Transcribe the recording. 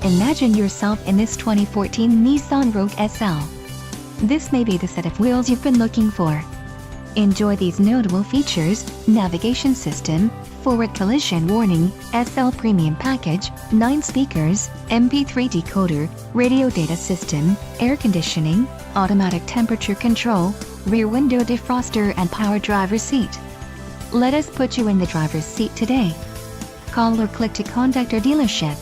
Imagine yourself in this 2014 Nissan Rogue SL. This may be the set of wheels you've been looking for. Enjoy these notable features: navigation system, forward collision warning, SL Premium Package, 9 speakers, MP3 decoder, radio data system, air conditioning, automatic temperature control, rear window defroster and power driver's seat. Let us put you in the driver's seat today. Call or click to contact our dealership.